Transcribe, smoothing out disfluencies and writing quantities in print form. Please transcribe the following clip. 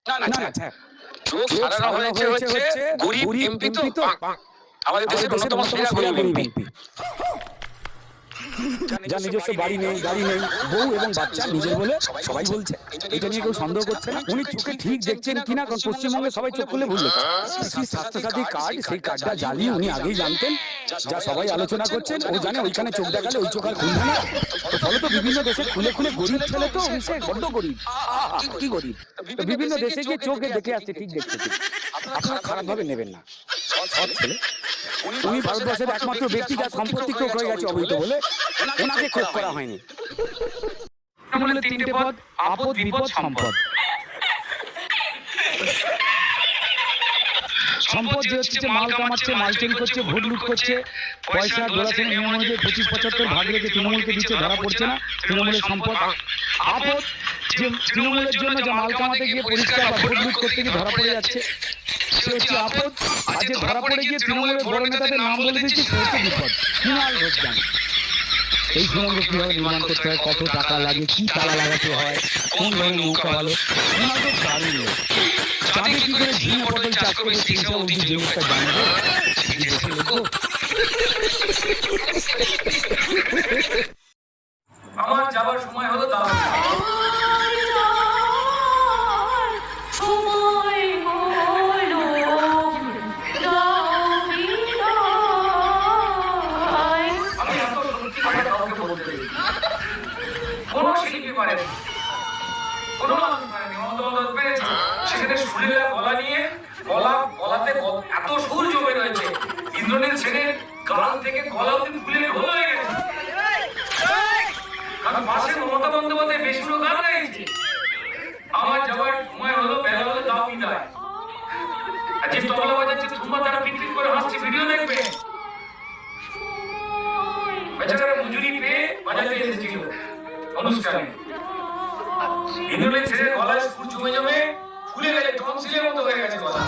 না না আচ্ছা, চোখ সারানো হয়েছে হচ্ছে গরিব এমপি তো আমাদের দেশের অন্যতম সেরা গরিব এমপি, যার নিজস্ব বাড়ি নেই, গাড়ি নেই, বউ এবং বাচ্চা নিজের বলে সবাই বলছে। এটা নিয়ে কেউ সন্দেহ করছে না। উনি চোখে ঠিক দেখছেন কিনা, কারণ পশ্চিমবঙ্গে সবাই চোখ খুলে ভুল দেখছে। সেই স্বাস্থ্যসাথী কার্ড, সেই কার্ডটা জালি উনি আগেই জানতেন, যা সবাই আলোচনা করছেন। ও জানে ওইখানে চোখ দেখালে ওই চোখ আর খুলবে না। তো ফলে তো বিভিন্ন দেশে খুলে খুলে গরিব ছেলে, তো সে বড্ড গরিব, কি গরিব, তো বিভিন্ন দেশে গিয়ে চোখে দেখে আসছে, ঠিক দেখছে। আপনারা খারাপ ভাবে নেবেন না। সৎ ছেলে, উনি ভারতবর্ষের একমাত্র ব্যক্তি যার সম্পত্তি ক্রোক হয়ে গেছে অবৈধ বলে, ওনাকে ক্রোক করা হয়নি। তিনটে পদ: আপদ, বিপদ, সম্পদ। সম্পদ যে হচ্ছে মাল কামাচ্ছে, মাল চুরি করছে, ভোট লুট করছে, পয়সা দোলাচেন নিয়ম অনুযায়ী 25-75 ভাগ রেখে তৃণমূলকে দিচ্ছে, ধরা পড়ছে না, তৃণমূলের সম্পদ। আপদ যে তৃণমূলের জন্য যে মাল কামাতে গিয়ে পরিষ্কার বা ভোট লুট করতে গিয়ে ধরা পড়ে যাচ্ছে, সে হচ্ছে আপদ। আর যে ধরা পড়ে গিয়ে তৃণমূলের বড় নেতাদের নাম বলে দিচ্ছে, সে হচ্ছে বিপদ। মৃণাল ঘোষযান। এই সুড়ঙ্গ কিভাবে নির্মাণ করতে হয়, কত টাকা লাগে, কি তালা লাগাতে হয়, কোন ধরনের নৌকা ভালো, মৃণাল তো দারুণ লোক। চাঁদে কি করে ঝিঙে পটল চাষ করে সেই সব অবধি জিনিসটা জানবো, দেখে লিখবো। আমার যাবার সময় হলো, দাদা কোনো শিল্পী পারেনি, কোনো মানুষ পারেনি। মমতা পেরেছে, সেখানে সুরেলা গলা নিয়ে গলাতে এত সুর জমে রয়েছে, ইন্দ্রনীল সেনের গান থেকে গলা অব্দি ফুলে ঢোল হয়ে গেছে। কারণ পাশে মমতা বন্দ্যোপাধ্যায় বেসুরো গান গাইছে। আমার যাবার সময় হলো, বেলা হলো দাও বিদায়। আর যে তবলা বাজাচ্ছে, তোমরা তারা পিকনিক করে হাসছে, ভিডিও দেখবে। বেচারা মজুরি পেয়ে বাজাতে এসেছিল অনুষ্ঠানে। ইন্দ্রনীল ছেড়ে গলায় সুর জমে জমে ফুলে গেছে, টনসিলের মতো হয়ে গেছে গলা।